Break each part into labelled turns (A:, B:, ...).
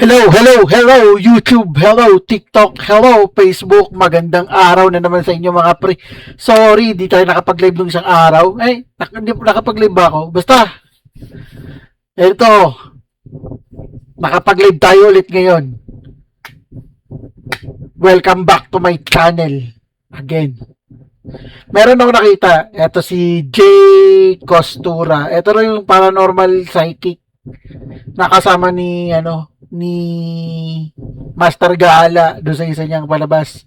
A: Hello, YouTube, hello, TikTok, hello, Facebook. Magandang araw na naman sa inyo mga pre. Sorry, di tayo nakapag-live nung isang araw. Hindi nakapag-live ba ako? Basta, eto, nakapag-live tayo ulit ngayon. Welcome back to my channel. Again. Meron ako nakita. Eto si J. Costura. Eto na yung paranormal psychic. Nakasama ni Master Gala doon sa isa niyang palabas.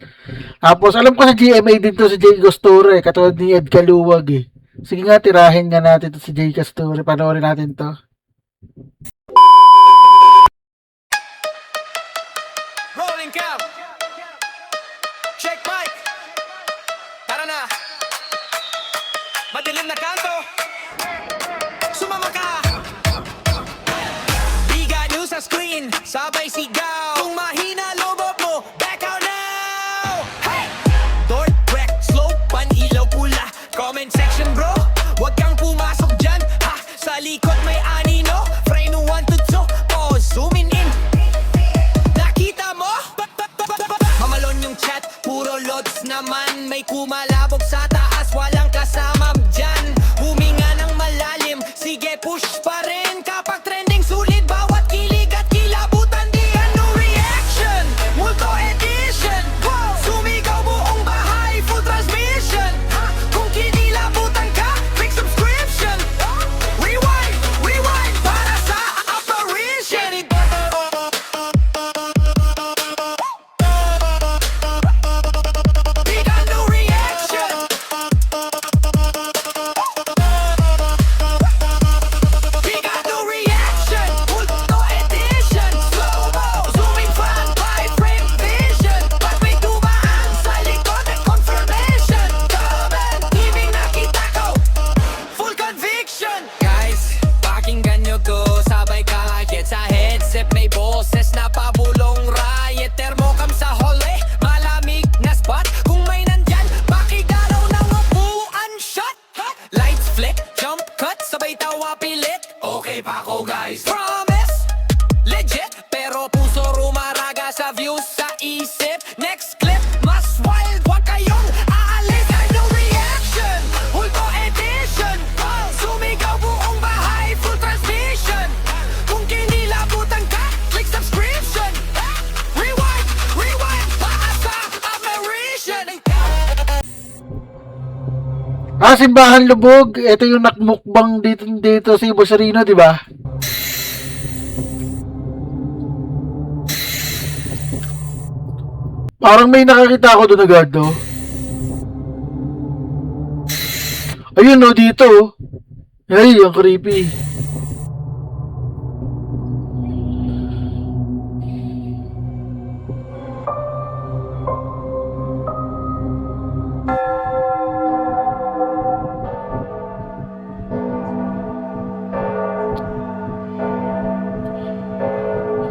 A: Tapos alam ko sa GMA din to si Jay Costura katulad ni Ed Caluwag eh. Sige nga, tirahin nga natin to si Jay Costura. Panoorin natin to.
B: Rolling cam. Check mic. Tara na. Madilim na kanto. Sumama ka. Biga news sa screen. Sabay sigaw. Kung mahina lobot mo, back out now. Hey! North, wreck, slow, pan-ilaw pula. Comment section bro. Huwag kang pumasok dyan. Ha! Sa likod may anino. Frame 1 to 2. Pause, zooming in. Nakita mo? Mamalon yung chat, puro loads naman. May kumalabog sa taas, walang kasama dyan. Huminga ng malalim, sige push pa rin. Kapag trending sulit, bawat kilig at kilabutan. Di ano reaction, multo edition. Sumigaw buong bahay, full transmission. Kung kinilabutan ka, click subscription. Rewind, rewind, para sa apparition. Big no reaction. Big no reaction. Multo edition. Slow-mo. Zooming fan. High frame vision. Pag may dumaan sa likod at confirmation. Comment. TV nakita ko. Full conviction. Guys, pakinggan nyo to. Sabay kahit sa headset. May boses na pabulong riot. Thermocam sa hallway. Malamig na spot. Kung may nandyan, pakigalaw ng upuan shot. Lights flick, jump cut, sabay tawa pilit. Okay pa ako guys. Promise, legit. Pero puso rumaraga sa views sa isip. Next clip, mas wild. Huwag kayong aalis. No reaction, Hulto edition. Sumigaw buong bahay, full transmission. Kung kinilabutan ka, click subscription. Rewind, rewind, paasa, apparition.
A: Simbahan Lubog. Ito yung nakmukbang dito si Boss Rino, di ba? Parang may nakakita ako doon agad, no? Ayun, no, dito. Ay, ang creepy.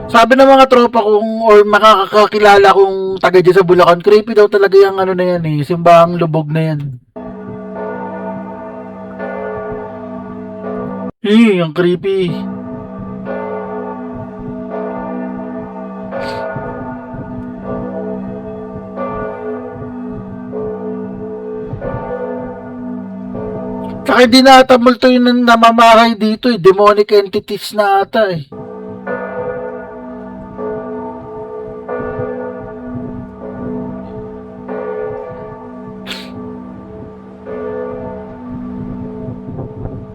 A: Sabi ng mga tropa kong or makakakilala kong taga dyan sa Bulacan, creepy daw talaga yung ano na yan eh, simbahang lubog na yan. Ang creepy. Tsaka hindi na ata multo yung namamahay dito eh, demonic entities na ata eh.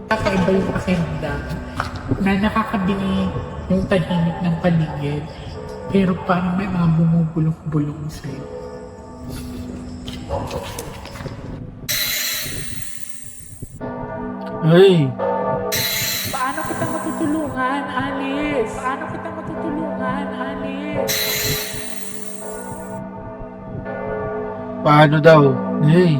C: Kakaiba yung pakiramdam na nakakabili yung tahimik ng paligid pero parang may mga bumubulong-bulong sa'yo.
A: Ay,
C: Paano kita matutulungan, Alice? Paano kita matutulungan, Alice?
A: paano daw? Ay.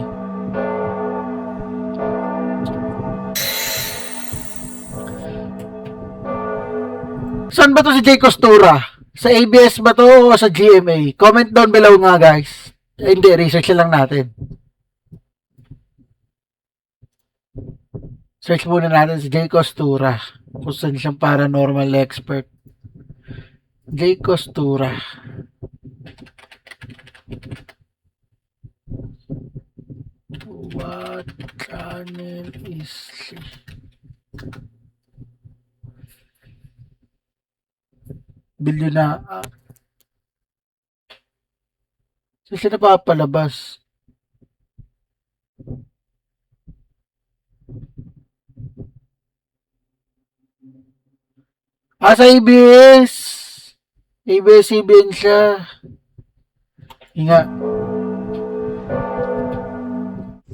A: Saan ba to si Jay Costura? Sa ABS ba to o sa GMA? Comment down below nga guys. Hindi, research lang natin. Search muna natin si Jay Costura. Kung saan siyang paranormal expert. Jay Costura. What channel is she? Bilyo na. Saan siya napapalabas? Sa ABS! ABS-CBN siya. Inga.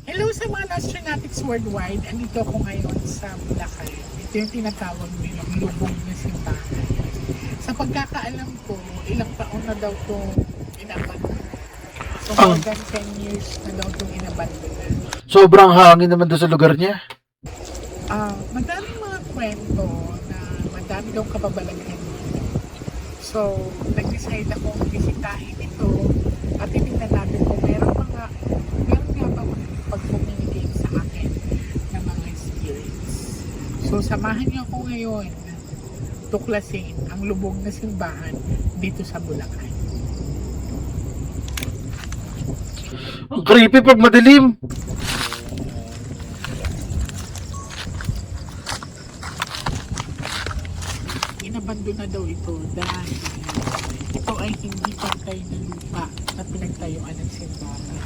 C: Hello sa mga Nostronatics worldwide. Andito ako ngayon sa Bulacan. Ito yung tinatawag nilang lubong na simbahan. Sa pagkakaalam ko, ilang taon na daw itong inabandon. So more than 10 years na daw itong inabandon.
A: Sobrang hangin naman doon sa lugar niya.
C: Madaming mga kwento na madami daw kababalaghan dito. So, nag-decide akong bisitahin ito at titignan natin kung meron nga ba pag-communicate sa akin ng mga spirits. So, samahan niyo ako ngayon tuklasin ang lubog na simbahan dito sa Bulacan.
A: Ang creepy pag madilim.
C: Inabandon na daw ito dahil ito ay hindi pantay na lupa na pinagtayuan ng simbahan.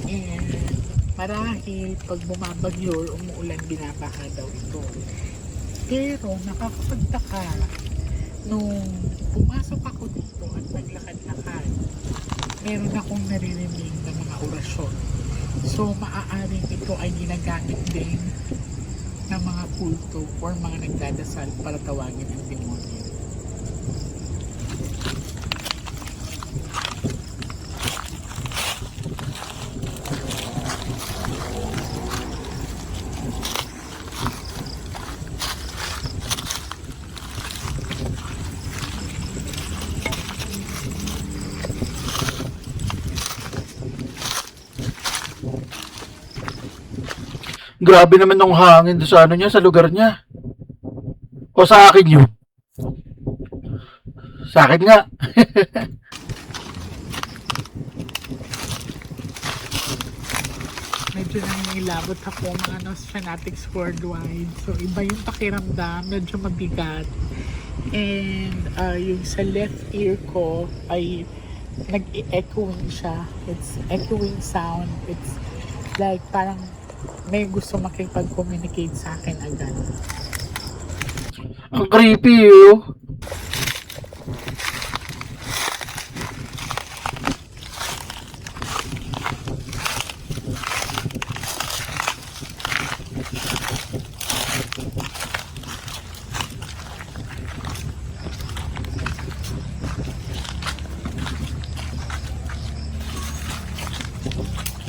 C: And marahil pag bumabagyo or umuulan, binabaha daw ito. Pero nakakapagtaka nung pumasok ako dito at naglakad-lakad, meron akong naririnig na mga orasyon. So maaaring ito ay ginagamit din ng mga kulto or mga nagdadasal para tawagin ang demonyo.
A: Grabe naman nung hangin doon sa ano niya, sa lugar niya. O sa akin yun? Sa akin nga.
C: Medyo nangingilabot ako mga Nostronatics worldwide. So iba yung pakiramdam, medyo mabigat. And yung sa left ear ko ay nag-echoing siya. It's echoing sound. It's like parang may gusto makipag-communicate sa akin agad.
A: Ang creepy oh.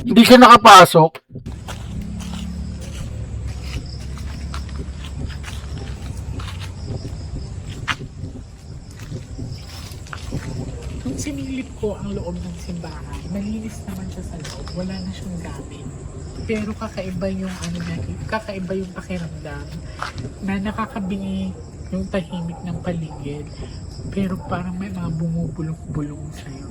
A: Hindi siya nakapasok.
C: Nung sinilip ko ang loob ng simbahan, malinis naman siya sa loob. Wala na siyang gamit. Pero kakaiba yung kakaiba yung pakiramdam na nakakabingi yung tahimik ng paligid. Pero parang may mga bumubulong-bulong sa'yo.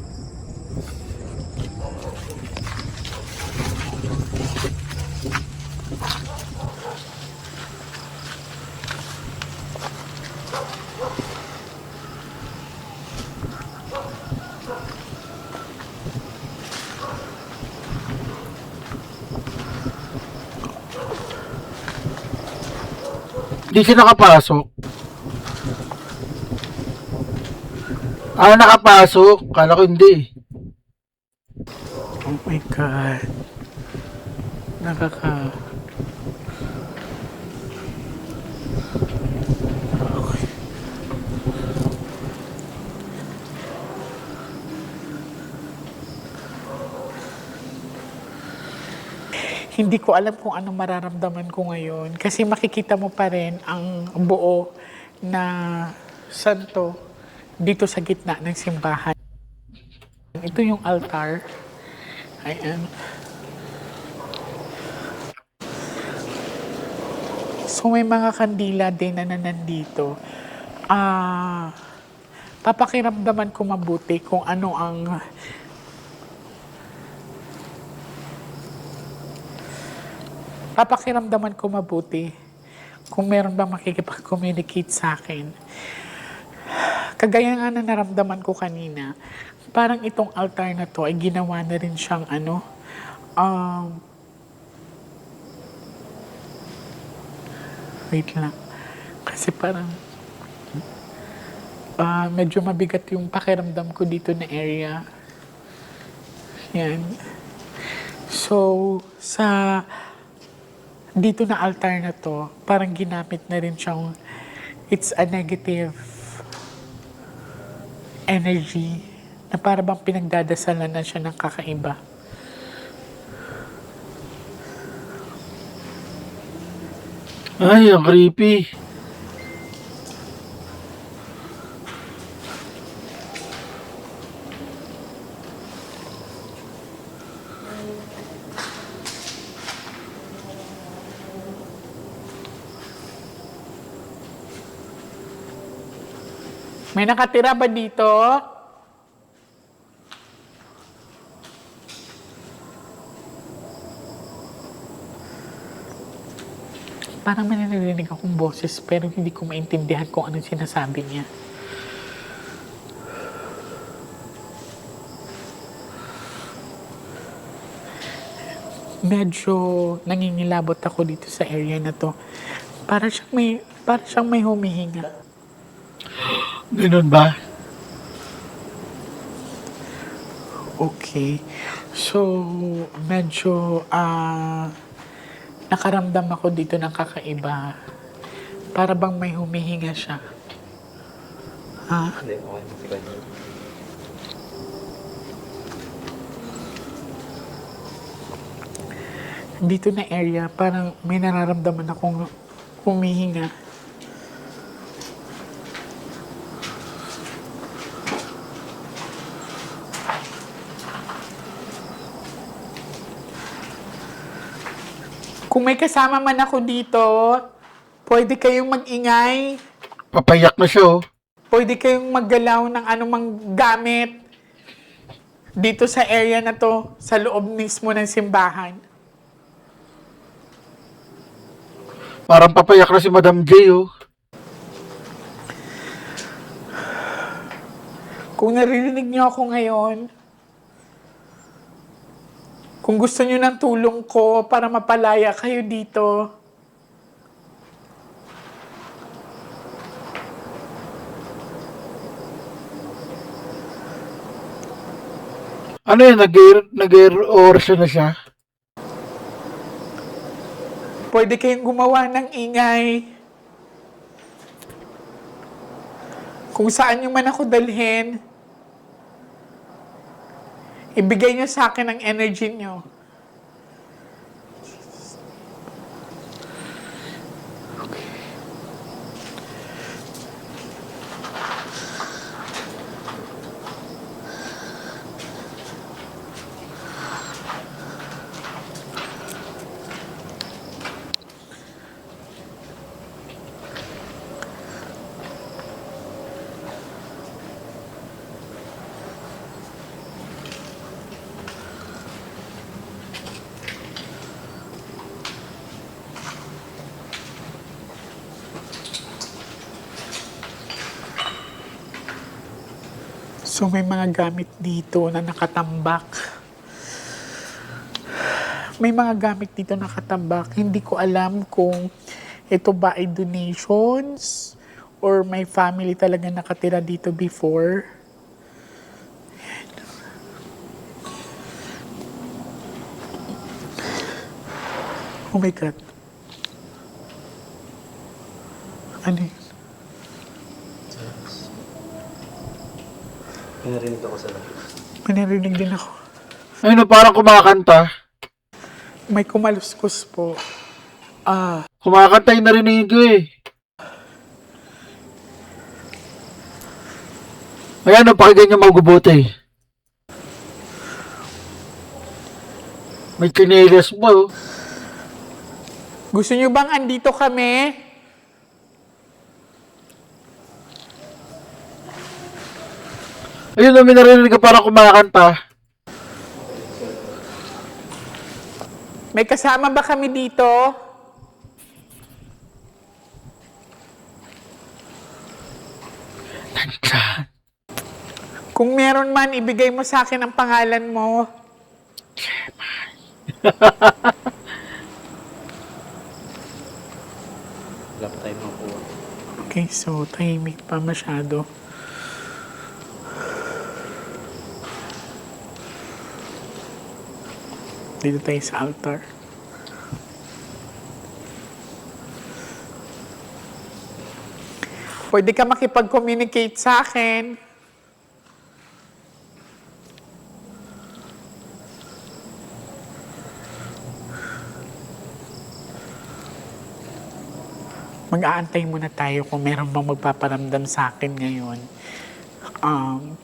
A: Hindi siya nakapasok. Nakapasok. Kala ko hindi.
C: Oh my God. Okay. Hindi ko alam kung anong mararamdaman ko ngayon kasi makikita mo pa rin ang buo na santo dito sa gitna ng simbahan. Ito yung altar. Ayan. So may mga kandila din na nandito. papakiramdaman ko mabuti kung ano ang papakiramdaman ko mabuti kung meron bang makikipag-communicate sa akin. Kagaya nga na naramdaman ko kanina, parang itong altar na to ay ginawa na rin siyang wait lang. Kasi parang medyo mabigat yung pakiramdam ko dito na area. Yan. So, dito na altar na to, parang ginamit na rin siyang, it's a negative energy na para bang pinagdadasalan na siya ng kakaiba.
A: Ay, ang creepy.
C: May nakatira ba dito? Parang may narinig akong boses pero hindi ko maintindihan kung anong sinasabi niya. Medyo nangingilabot ako dito sa area na to. Para siyang may humihinga.
A: Ganun ba?
C: Okay. So, medyo nakaramdam ako dito ng kakaiba. Para bang may humihinga siya. Ha?
D: Hindi, okay. Sige.
C: Dito na area, parang may nararamdaman akong humihinga. Kung may kasama man ako dito, pwede kayong mag-ingay.
A: Papayak na siya, oh.
C: Pwede kayong maggalaw ng anumang gamit dito sa area na to, sa loob mismo ng simbahan.
A: Parang papayak na si Madam J, oh.
C: Kung naririnig niyo ako ngayon, kung gusto niyo ng tulong ko para mapalaya kayo dito,
A: Ano yun? Nag-orasyon na siya?
C: pwede kayong gumawa ng ingay. Kung saan niyo man ako dalhin, ibigay niyo sa akin ang energy niyo. So may mga gamit dito na nakatambak. May mga gamit dito nakatambak. Hindi ko alam kung ito ba ay donations or may family talaga nakatira dito before. Oh my God. Ano yun?
D: May narinig ako sa labas.
C: May narinig din ako.
A: Ayun, oh, parang kumakanta.
C: May kumaluskos po.
A: Kumakanta yung narinig ko, eh. Ayan, oh, pakinggan niyo magubuti. May chinelas mo, oh.
C: Gusto niyo bang andito kami?
A: Ayun, may narinig ko parang kumakanta.
C: May kasama ba kami dito?
A: Nandyan.
C: Kung meron man, ibigay mo sa akin ang pangalan mo.
D: Wala pa tayo makuha.
C: Okay, so tahimik pa masyado. Dito tayo sa altar. Pwede ka makipag-communicate sa akin. Mag-aantay muna tayo kung meron bang magpaparamdam sa akin ngayon. Um,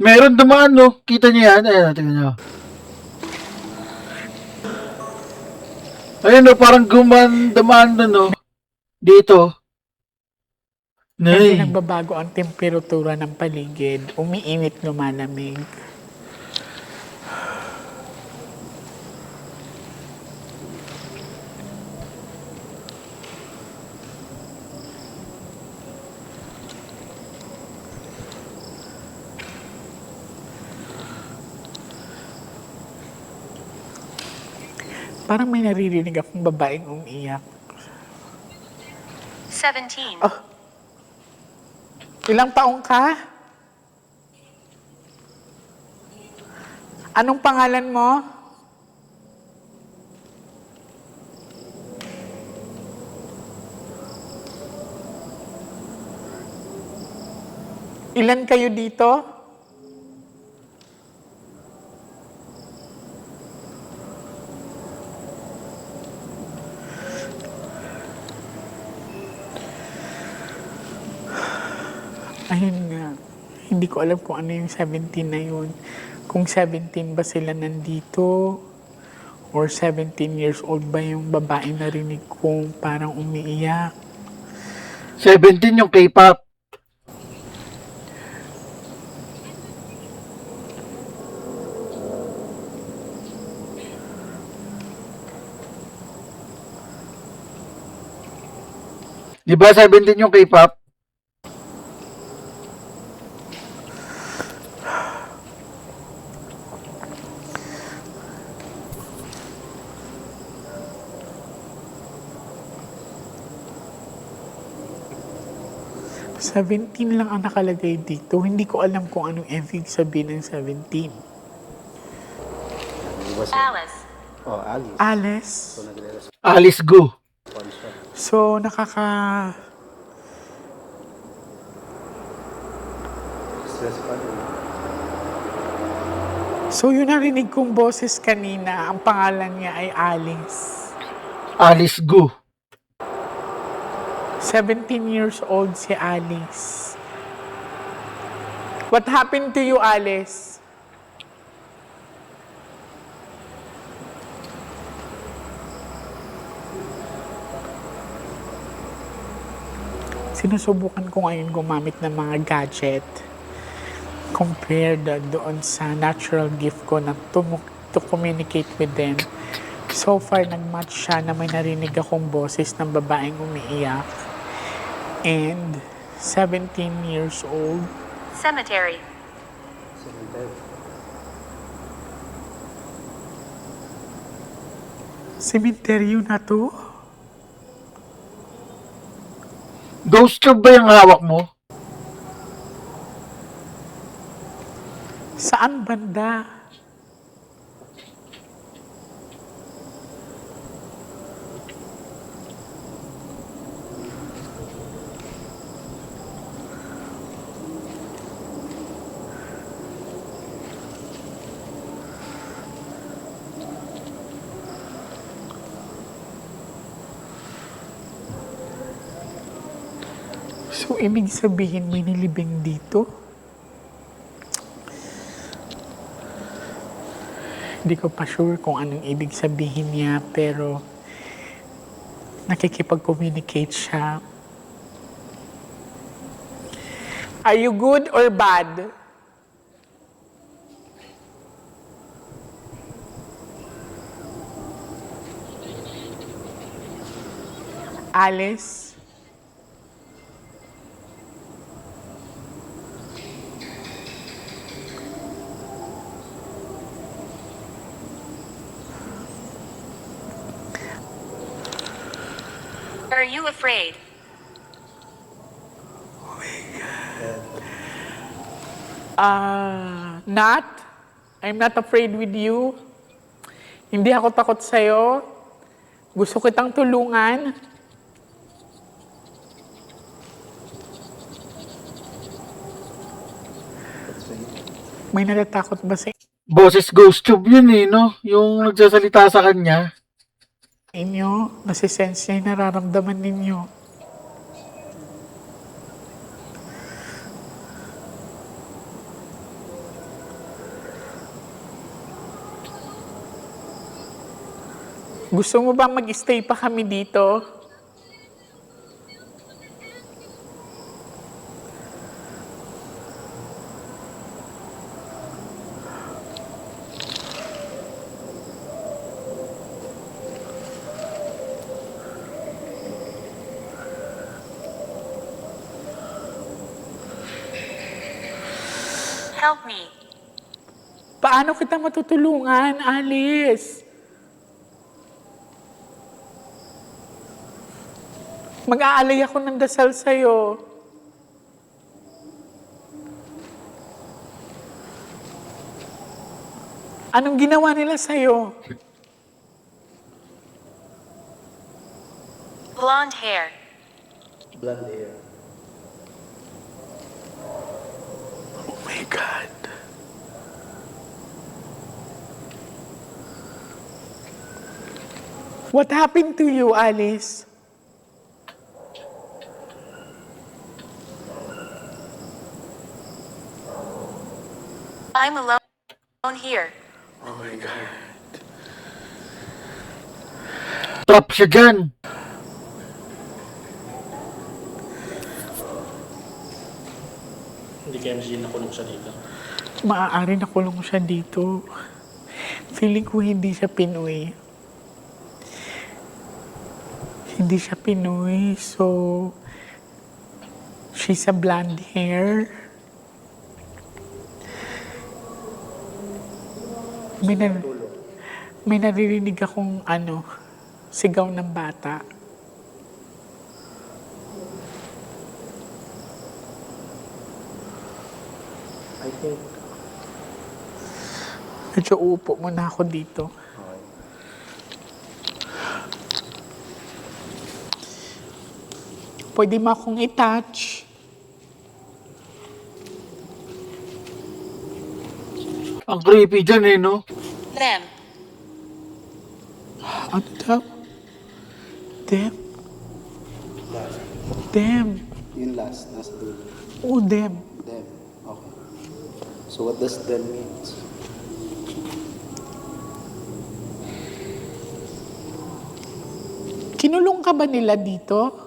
A: Meron dumaan, no? Kita niyo yan? Ayan, tingnan niyo. Ayun, no? Parang dumaan na, no? Dito.
C: Hindi
A: Nay.
C: nagbabago ang temperatura ng paligid. Umiinit, lumalamig. Parang may naririnig akong babaeng umiiyak.
E: 17.
C: Ilang taong ka? Anong pangalan mo? Ilan kayo dito? Ayun nga. Hindi ko alam kung ano yung 17 na yun. Kung 17 ba sila nandito? Or 17 years old ba yung babae narinig kong parang umiiyak?
A: 17 yung K-pop. Di ba 17 yung K-pop?
C: Seventeen lang ang nakalagay dito. Hindi ko alam kung anong ibig sabihin ng 17.
D: Di ba siya?
E: Alice.
D: Oh, Alice.
C: Alice.
D: So, nagre-respond
A: Alice Gu.
D: siya.
C: So,
D: Stress pa rin.
C: So, yung narinig kong boses kanina, ang pangalan niya ay Alice.
A: Alice Gu.
C: 17 years old si Alice. What happened to you, Alice? Sinusubukan ko ngayon gumamit ng mga gadget compared doon sa natural gift ko na to communicate with them. So far, nag-match siya na may narinig akong boses ng babaeng umiiyak. And 17 years old.
E: Cemetery.
D: Cemetery.
C: Sementeryo na to?
A: Ghost tube ba yung hawak mo?
C: Saan banda? So, ibig sabihin may nilibing dito? Hindi ko pa sure kung anong ibig sabihin niya, pero nakikipag-communicate siya. Are you good or bad? Alice?
E: Are you afraid?
C: Not. I'm not afraid with you. Hindi ako takot sa'yo. Gusto kitang tulungan.
D: That's right.
C: May natatakot ba sa
A: Boses Ghost Tube yun eh, no? Yung nagsasalita sa kanya.
C: inyo? Nasisense niya yung nararamdaman ninyo. Gusto mo ba mag-stay pa kami dito?
E: Help me.
C: Paano kita matutulungan, Alice? Mag-aalay ako ng dasal sa'yo. Anong ginawa nila sa'yo?
E: Blonde hair.
D: Blonde hair.
C: Oh my God. What happened to you, Alice?
E: I'm alone here.
C: Oh my God.
A: Trap siya dyan.
D: Hindi kaya MG nakulong siya dito.
C: Maaari nakulong siya dito. Feeling ko hindi siya Pinoy. Hindi siya Pinoy, so she's a blonde hair. May naririnig akong sigaw ng bata.
D: I think,
C: Medyo uupo muna ako dito.
D: okay.
C: Pwede mo akong i-touch.
A: Ang creepy dyan eh, no?
E: Them.
C: Ano daw? Them?
D: Last.
C: Them.
D: Yung last, nasa dulo.
C: Oh, them.
D: Them. Okay. So what does them means?
C: Kinulong ka ba nila dito?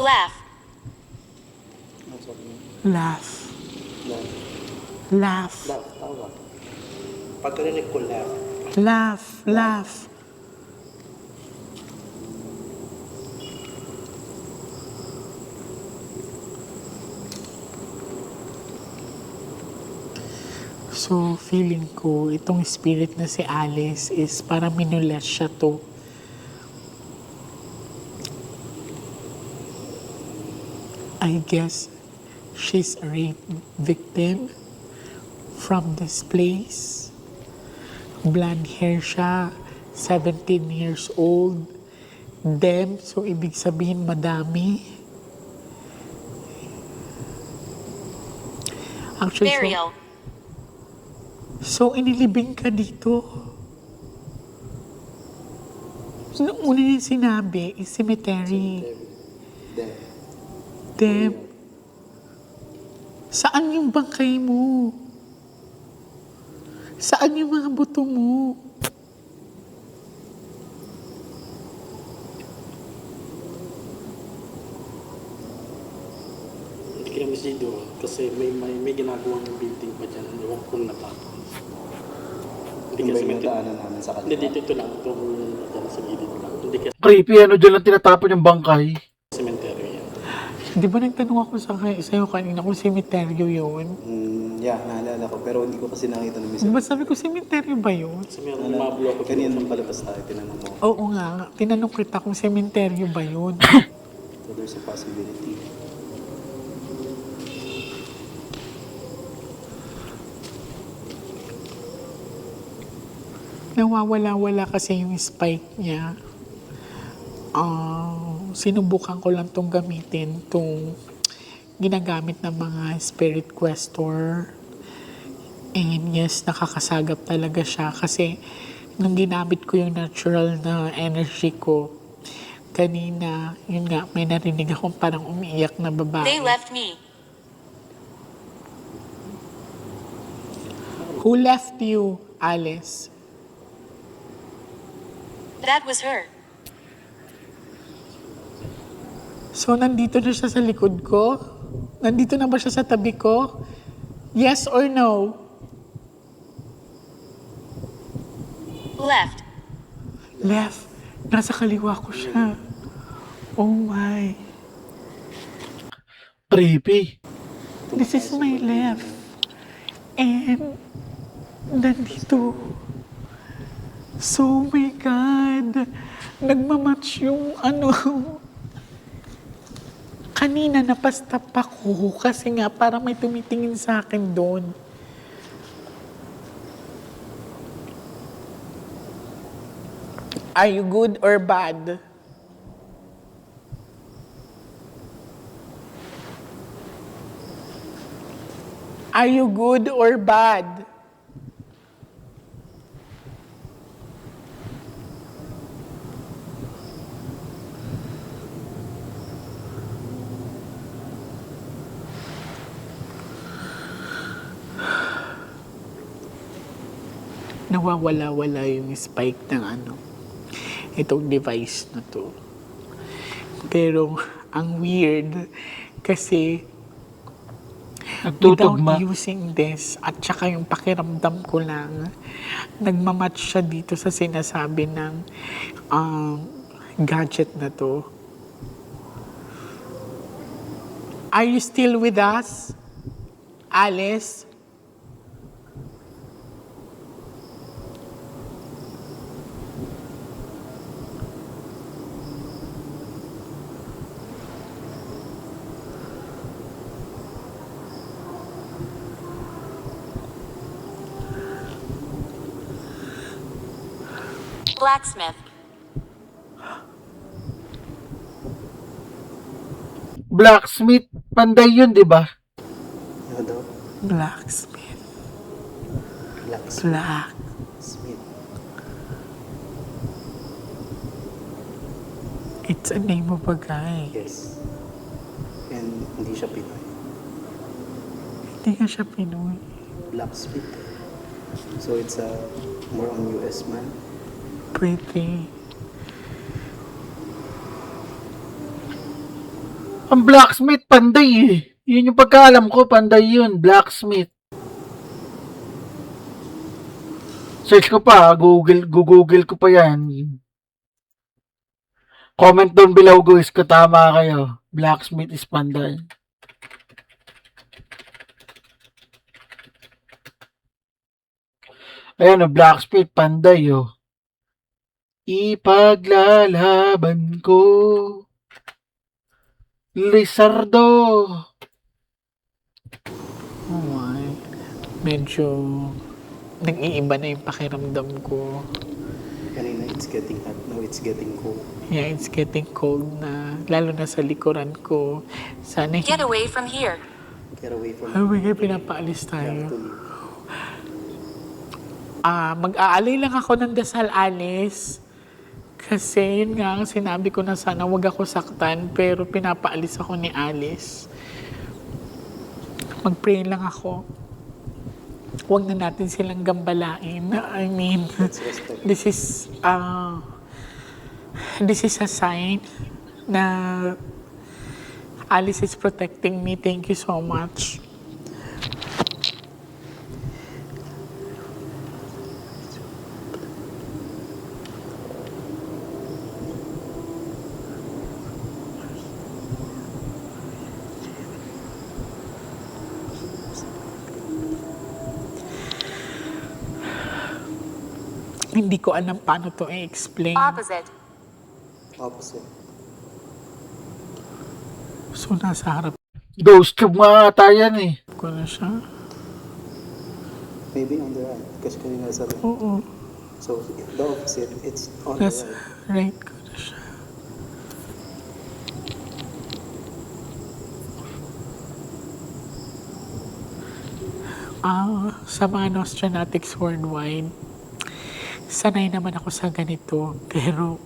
E: Laugh.
D: That's what it means.
C: Laugh.
D: Laugh.
C: Laugh.
D: Laugh, tawa. Pagkarinig ko laugh.
C: Laugh. Laugh. So, feeling ko, itong spirit na si Alice is para minules siya to. I guess she's a rape victim from this place. Blonde hair siya, 17 years old. Them, so ibig sabihin madami. Actually,
E: Burial.
C: so inilibing ka dito. Noong una yung sinabi, is cemetery.
D: There.
C: Deb, saan yung bangkay mo? Saan yung mga buto mo?
F: Hindi ko naman sido kasi may ginagawang building pa dyan. Ewan ko kung natapos. Hindi
D: Yung ba
F: kasi
D: yung daanan namin sa
F: Hindi,
D: kanila?
F: dito lang. Itong dyan sa gilid lang. Hindi kasi
A: Creepy, ano dyan lang tinatapon yung bangkay.
F: cemetery yan.
C: Di ba nagtanong ako sa'yo kanina kung semeteryo yun?
D: Yeah, naalala ko. Pero hindi ko kasi nakita ng
C: Di
D: misa.
C: ba sabi ko semeteryo ba yun?
F: Kasi meron mga block of
D: Kanina nung palabas tayo, tinanong mo.
C: Oo nga, tinanong kita kung sementeryo ba yun.
D: So there's a possibility.
C: Nawawala-wala kasi yung spike niya. Sinubukan ko lang tong gamitin, tong ginagamit ng mga spirit questor. And yes, nakakasagap talaga siya kasi nung ginamit ko yung natural na energy ko, kanina, yun nga, may narinig akong parang umiiyak na babae.
E: They left me.
C: Who left you, Alice?
E: That was her.
C: So, nandito na siya sa likod ko? Nandito na ba siya sa tabi ko? Yes or no?
E: Left.
C: Left. Nasa kaliwa ko siya. Oh my.
A: Creepy.
C: This is my left. And, nandito. So, my God. Nagmamatch yung ano. Kanina napastap ako kasi nga parang may tumitingin sa akin doon. Are you good or bad? Are you good or bad? Nawawala-wala yung spike ng ano, itong device na to. Pero, ang weird, kasi without
A: Nagtutugma.
C: using this, at saka yung pakiramdam ko lang, nagmamatch siya dito sa sinasabi ng gadget na to. Are you still with us, Alice?
E: Blacksmith.
A: Blacksmith, panday yun, di ba?
D: Ano daw?
C: Blacksmith.
D: Blacksmith.
C: Black. It's a name of a guy.
D: Yes. And hindi siya Pinoy.
C: Hindi nga siya Pinoy.
D: Blacksmith. So it's a more on US man.
C: Pretty.
A: Ang blacksmith, panday eh. Yun yung pagkaalam ko, panday yun. Blacksmith. Search ko pa, Google ko pa yan. Comment down below guys kung tama kayo. Blacksmith is panday. Ayan o, blacksmith, panday o. Ipaglalaban ko. Lizardo.
C: Oh my. Medyo nag-iiba na yung pakiramdam ko.
D: Kanina it's getting hot. Now it's getting cold.
C: Yeah, it's getting cold na. Lalo na sa likuran ko. Sana
E: Get away from here.
D: get away from
C: Ay, kaya pinapaalis
D: you have
C: tayo.
D: to leave.
C: Mag-aalay lang ako ng dasal, Alice. Kasi yun nga ang sinabi ko na sana wag ako saktan, pero pinapaalis ako ni Alice. Mag-pray lang ako. Huwag na natin silang gambalain. I mean,
D: Let's respect.
C: this is a sign na Alice is protecting me. Thank you so much. Hindi ko alam paano to i-explain.
E: Opposite.
D: Opposite.
C: So, nasa harap
A: Ghost tube mga ata yan eh.
C: ko na siya.
D: Maybe on the right. Kasi kanina sabi.
C: Oo.
D: So, the opposite, it's on the
C: Nasa
D: right.
C: right ko na siya. Sa mga Nostranatics worldwide, sanay naman ako sa ganito. Pero,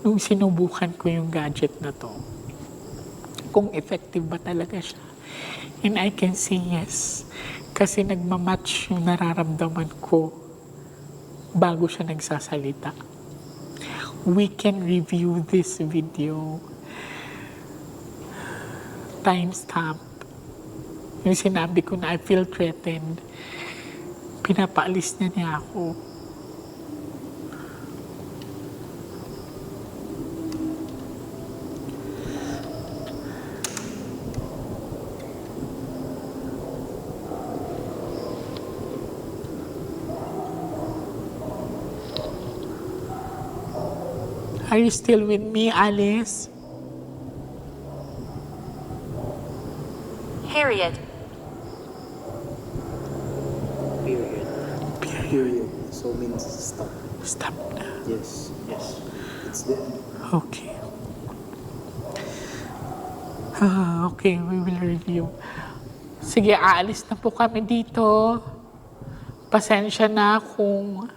C: nung sinubukan ko yung gadget na to, kung effective ba talaga siya. And I can say yes. Kasi nagmamatch yung nararamdaman ko bago siya nagsasalita. We can review this video. Timestamp. Yung sinabi ko na I feel threatened. Pinapaalis niya ako. Are you still with me, Alice?
E: Harriet.
D: Period. Period. So means stop.
C: Stop na.
D: Yes. Yes. It's there.
C: Okay. Okay, we will review. Sige, aalis na po kami dito. Pasensya na kung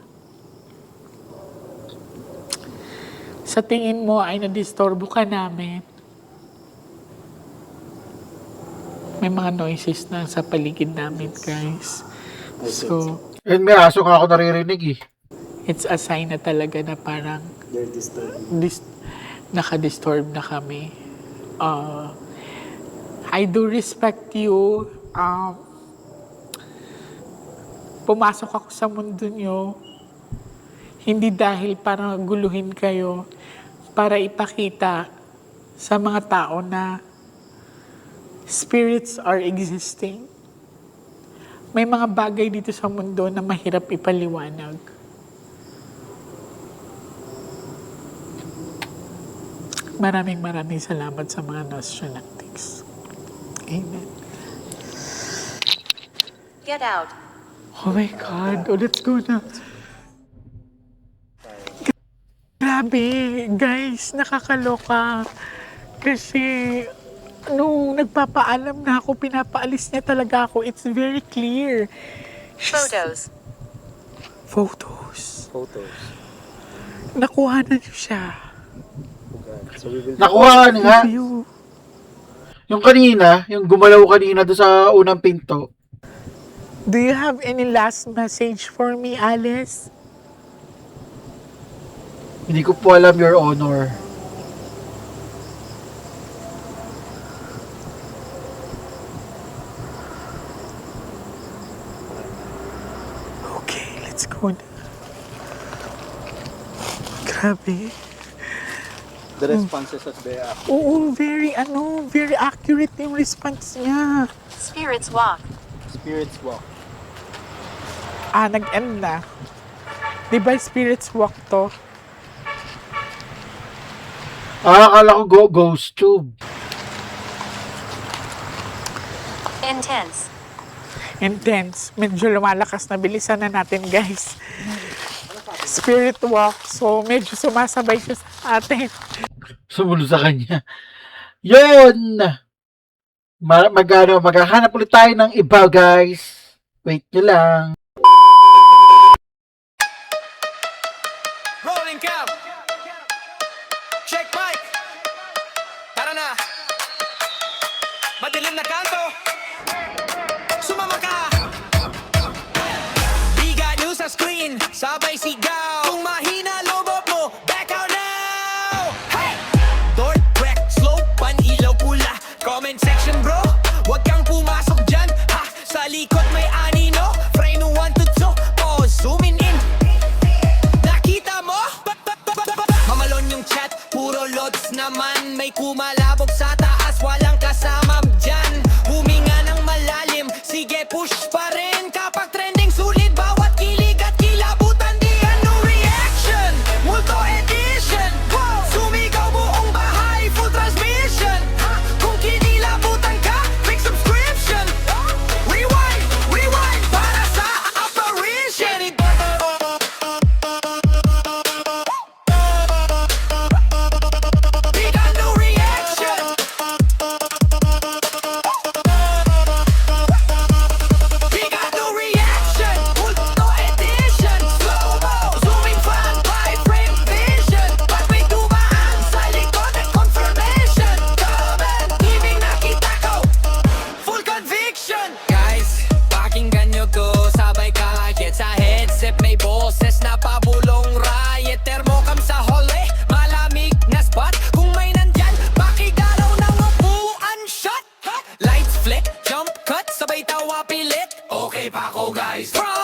C: sa tingin mo ay nadisturbo ka namin. May mga noises na sa paligid namin, guys. So,
A: And may aso nga ako naririnig eh.
C: it's a sign na talaga na parang
D: They're disturbing.
C: naka-disturb na kami. I do respect you. Pumasok ako sa mundo nyo, hindi dahil para guluhin kayo, para ipakita sa mga tao na spirits are existing. May mga bagay dito sa mundo na mahirap ipaliwanag. Maraming salamat sa mga Nostranatics. Amen.
E: Get out.
C: Oh my God. Oh, let's go na. Grabe, guys. Nakakaloka. Kasi, nung nagpapaalam na ako, pinapaalis niya talaga ako. It's very clear.
E: Photos.
C: Photos.
D: Photos.
C: Nakuha na niyo siya.
D: Okay. So we will
A: Nakuha nga.
C: Review.
A: Yung kanina, yung gumalaw kanina doon sa unang pinto.
C: Do you have any last message for me, Alice?
A: Hindi ko po alam, Your Honor.
C: Okay, let's go na. Grabe.
D: the responses of the
C: Oo, very accurate yung response niya.
E: Spirits walk.
D: spirits walk.
C: Nag-end na. Di ba spirits walk to?
A: Akala ko ghost tube.
E: Intense.
C: Intense. Medyo lumalakas na. Bilisan na natin, guys. Spirit walk. So, medyo sumasabay siya sa atin.
A: Sumunod sa kanya. Yun! maghahanap ulit tayo ng iba, guys. Wait nyo lang.
B: Rolling cam. Check mic. Tara na. Madilim na kanto. Sumama ka. Biga news sa screen. Sabay sigaw. Kung mahina lobot mo, back out now. Hey! Door, crack, slow, pan-ilaw pula. Comment section bro. Huwag kang pumasok dyan. Ha! Sa likod may anino. Frame 1 to 2. Pause, zooming in. Nakita mo? Mamalon yung chat, puro loads naman. May kumalabog sa taas, walang kasama dyan. Huminga ng malalim, sige push pa rin. Kapag trending sulit, bawat kilig at kilabutan. Di ano reaction, multo edition. Sumigaw buong bahay, full transmission. Kung kinilabutan ka, click subscription. Rewind, rewind, para sa apparition. We got no reaction. We got no reaction. Multo edition. Slow-mo. Zooming fan. High frame vision. Pag may dumaan sa likod at confirmation. Comment. Ibig nakita ko. Full conviction. Guys, pakinggan nyo to. Sabay kahit sa headset. May boses na pabulong riot. Thermocam sa hallway. Malamig na spot. Kung may nandyan, pakigalaw ng upuan shot. Lights flick, jump cut, sabay tawa pilit. Okay pa ako guys. From